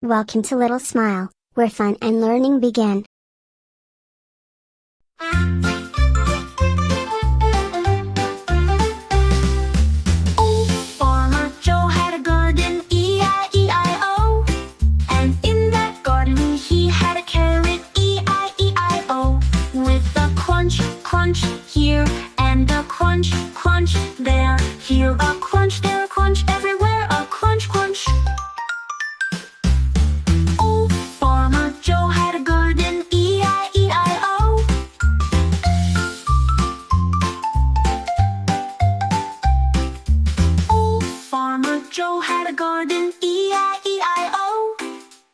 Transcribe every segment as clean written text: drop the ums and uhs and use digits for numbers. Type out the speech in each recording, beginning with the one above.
Welcome to Little Smile, where fun and learning begin. Oh, Farmer Joe had a garden, E-I-E-I-O. And in that garden he had a carrot, E-I-E-I-O. With a crunch, crunch here, and a crunch, crunch there. Here a crunch, there a crunch, everywhere a crunch, crunch. Oh, Farmer Joe had a garden, E-I-E-I-O. Oh, Farmer Joe had a garden, E-I-E-I-O.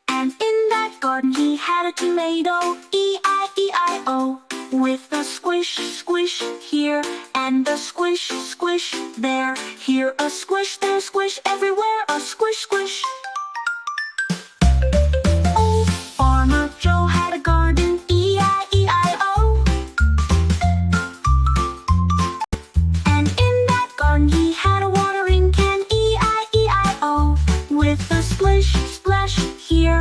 And in that garden he had a tomato, E-I-E-I-O. With a squish, squish here, and a squish, squish there. Here a squish, there a squish, everywhere a squish, squish. Oh, Farmer Joe had a garden, E-I-E-I-O. And in that garden he had a watering can, E-I-E-I-O. With a splish, splash here,